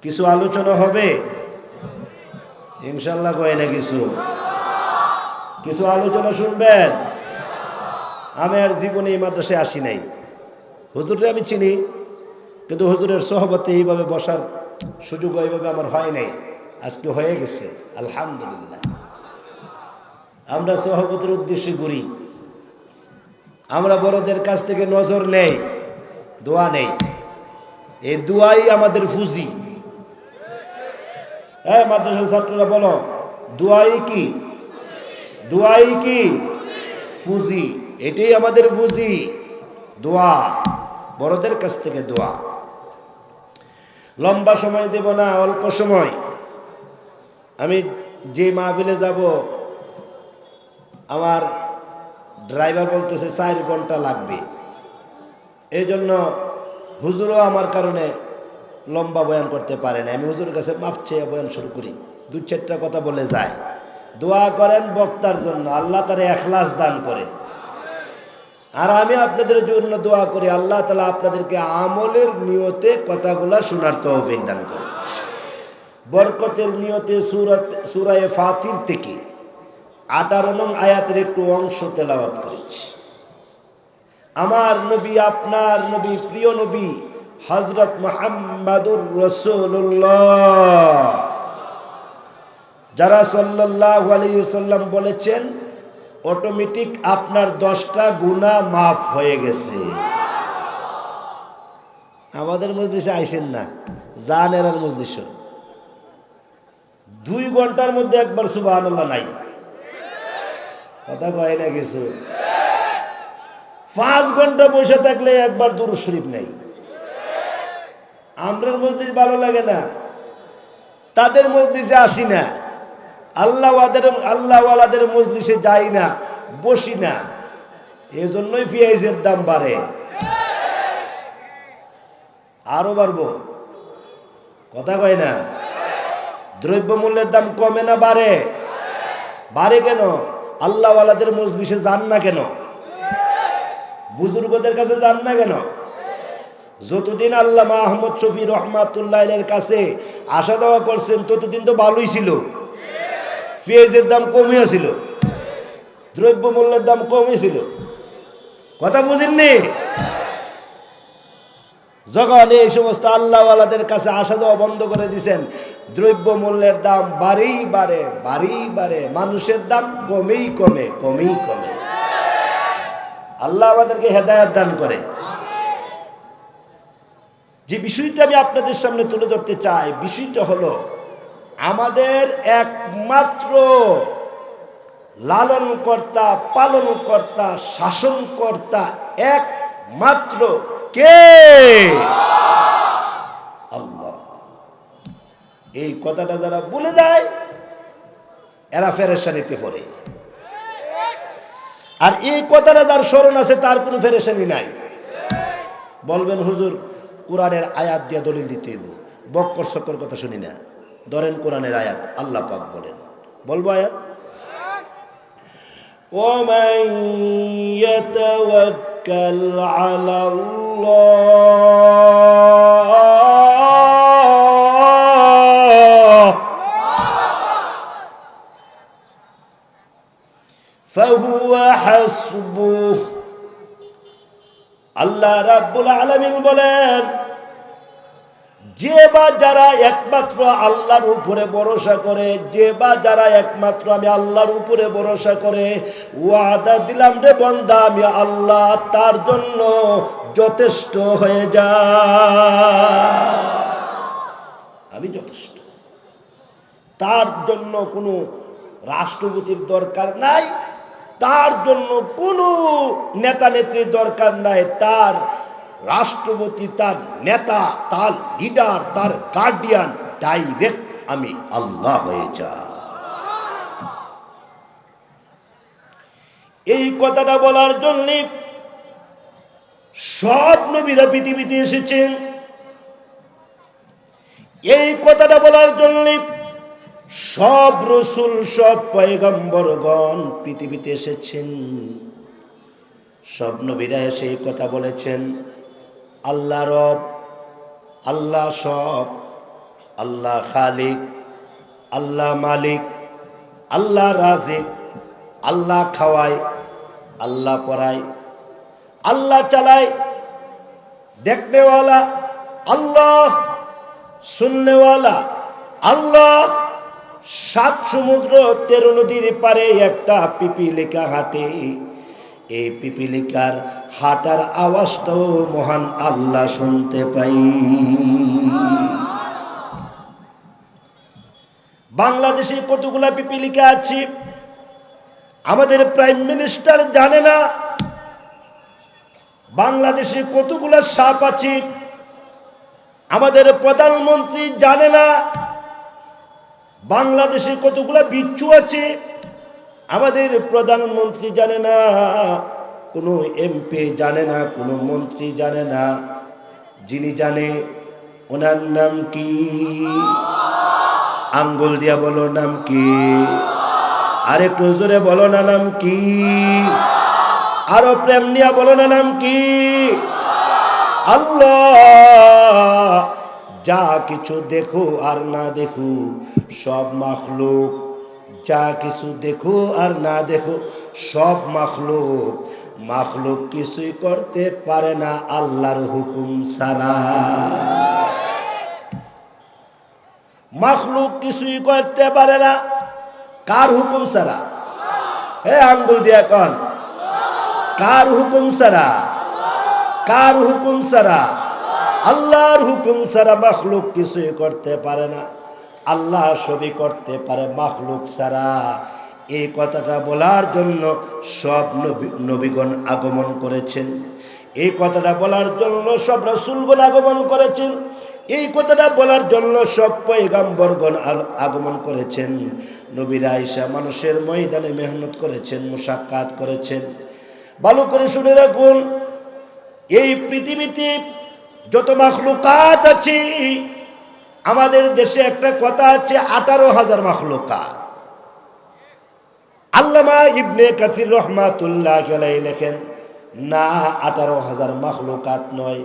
কিছু আলোচনা হবে ইনশাল্লাহ, কয় না কিছু আলোচনা শুনবেন। আমি আর জীবনে এই মাদ্রাসায় আসি নাই। হুজুরে আমি চিনি, কিন্তু হুজুরের সহবতে এইভাবে বসার সুযোগ এইভাবে আমার হয় নাই, আজকে হয়ে গেছে আলহামদুলিল্লাহ। আমরা সহবতের উদ্দেশ্যে ঘুরি, আমরা বড়দের কাছ থেকে নজর নেই, দোয়া নেই। এই দোয়াই আমাদের ফুজি। হ্যাঁ মাদ্রাসার ছাত্ররা বলো, দোয়াই কি? দোয়াই কি? ফুজি। এটাই আমাদের ফুজি, দোয়া, বড়দের কাছ থেকে দোয়া। লম্বা সময় দেব না, অল্প সময়। আমি যে মাহফিলে যাব, আমার ড্রাইভার বলতেছে 4 ঘন্টা লাগবে। এই জন্য হুজুরও আমার কারণে লম্বা বয়ান করতে পারে না। আমি হুজুরের কাছে মাফ চেয়ে বয়ান শুরু করি, 2-4টা কথা বলে যায়। দোয়া করেন বক্তার জন্য, আল্লাহ তার ইখলাস দান করে। আর আমি আপনাদের জন্য দোয়া করি, আল্লাহ তাআলা আপনাদেরকে আমলের নিয়তে কথাগুলা শোনার তৌফিক দান করে। বরকতের নিয়তে সূরা ফাতির থেকে 18 নং আয়াতের একটু অংশ তেলাওয়াত করেছি। আমার নবী, আপনার নবী, প্রিয় নবী হযরত মুহাম্মাদুর রাসূলুল্লাহ, যারা সাল্লাল্লাহু আলাইহি ওয়াসাল্লাম বলেছেন অটোমেটিক আপনার 10টা গুনাহ মাফ হয়ে গেছে। আমাদের মজলিসে আইসেন না, যান এরার মজলিসে। 2 ঘন্টার মধ্যে একবার সুবহানাল্লাহ নাই, কথা কয় না কিছু। 5 ঘন্টা বসে থাকলে একবার দুরূদ শরীফ নাই। আমরার মজলিস ভালো লাগে না, তাদের মজলিসে আসি না, আল্লাহওয়ালাদের মজলিসে যাই না, বসি না। এজন্যই পেঁয়াজের দাম বাড়ে, আরো বাড়বো, কথা কয় না। দ্রব্যমূল্যের দাম কমে না বাড়ে? বাড়ে কেন? আল্লাহওয়ালাদের মজলিসে যান না কেন? বুজুর্গদের কাছে যান না কেন? যতদিন আল্লামা আহমদ শফি রহমাতুল্লাহের কাছে আসা যাওয়া করছেন ততদিন তো ভালোই ছিল, পেঁয়াজের দাম কমিয়েছিল, দ্রব্যমূল্যের দাম কমেছিল, কথা বুঝেননি? যখন এই সমস্ত আল্লাহওয়ালাদের কাছে আসা যাওয়া বন্ধ করে দিয়েছেন, দ্রব্যমূল্যের দাম বাড়েই বাড়ে, মানুষের দাম কমেই কমে। আল্লাহ আমাদেরকে হেদায়েত দান করে। যে বিষয়টা আমি আপনাদের সামনে তুলে ধরতে চাই, বিষয়টা হলো আমাদের একমাত্র লালনকর্তা, পালনকর্তা, শাসনকর্তা একমাত্র কে? আল্লাহ। এই কথাটা যারা বলে দেয় এরা পেরেশানিতে পড়ে। আর এই কথাটা যার স্মরণ আছে তার কোনো পেরেশানি নাই। বলবেন হুজুর কোরআনের আয়াত দিয়ে দলিল দিতে হইব, বক্কর সকর কথা শুনি না। ধরেন কোরআনের আয়াত, আল্লাহ পাক বলেন, বলবো আয়াত, ওমান ইয়াতাওয়াক্কাল আলাল্লাহ ফাহুয়া হাসবুহ। আল্লাহ রাব্বুল আলামিন বলেন, যে বা যারা একমাত্র আল্লাহর উপরে ভরসা করে, যে বা যারা একমাত্র আমি আল্লাহর উপরে ভরসা করে, ওয়াদা দিলাম রে বান্দা আমি আল্লাহ তার জন্য যথেষ্ট হয়ে যায়। আমি যথেষ্ট, তার জন্য কোনো রাষ্ট্রপতির দরকার নাই, তার জন্য কোনো নেতা নেত্রীর দরকার নাই। তার রাষ্ট্রপতি, তার নেতা, তার লিডার, তার গার্ডিয়ান ডাইরেক্ট আমি আল্লাহ হয়ে যাই। এই কথাটা বলার জন্য সব নবীরা পৃথিবীতে এসেছেন। এই কথাটা বলার জন্য সব রসুল, সব পয়গম্বরগণ পৃথিবীতে এসেছেন। সব নবীরা এসে এই কথা বলেছেন, আল্লাহ রব, আল্লাহ সব, আল্লাহ খালিক, আল্লাহ মালিক, আল্লাহ রাজিক, আল্লাহ খাওয়ায়, আল্লাহ পড়ায়, আল্লাহ চালায়, দেখনেওয়ালা আল্লাহ, শুননেওয়ালা আল্লাহ। 7 সমুদ্র 13 নদীর পারে একটা পিপিলিকা হাঁটে, এই পিপিলিকার হাঁটার আওয়াজটাও মহান আল্লাহ শুনতে পাই। বাংলাদেশে কতগুলা পিপিলিকা আছে আমাদের প্রাইম মিনিস্টার জানে না। বাংলাদেশে কতগুলা সাপ আছে আমাদের প্রধানমন্ত্রী জানে না। বাংলাদেশে কতগুলা বিচ্ছু আছে আমাদের প্রধানমন্ত্রী জানে না, কোনো এমপি জানে না, কোনো মন্ত্রী জানে না। যিনি জানে ওনার নাম কি? আঙ্গুল দিয়া বলো নাম কি? আরেকটু জোরে বলো না নাম কি? আরো প্রেম নিয়া বলো না নাম কি? আল্লাহ। যা কিছু দেখো আর না দেখো সব মাখলুক, যা কিছু দেখো আর না দেখো সব মাখলুক। মাখলুক কিছুই করতে পারে না আল্লাহর হুকুম ছাড়া। মাখলুক কিছুই করতে পারে না কার হুকুম ছাড়া? হে আঙ্গুল দিয়া কন, কার হুকুম ছাড়া? কার হুকুম ছাড়া? আল্লাহর হুকুম ছাড়া মাখলুক কিছুই করতে পারে না। আল্লাহ সবই করতে পারে মাখলুক ছাড়া। এই কথাটা বলার জন্য সব নবীগণ আগমন করেছেন। এই কথাটা বলার জন্য সব রাসূলগণ আগমন করেছেন। এই কথাটা বলার জন্য সব পয়গম্বরগণ আগমন করেছেন। নবীরা আয়েশা মানুষের ময়দানে মেহনত করেছেন, মুশাক্কাত করেছেন। ভালো করে শুনে রাখুন, এই পৃথিবীতে যত মাখলুকাত আছে, আমাদের দেশে একটা কথা আছে 18,000 মাখলুকাত। আল্লামা ইবনে কাসির রহমাতুল্লাহ আলাইহি লেখেন, না 18,000 মাখলুকাত নয়,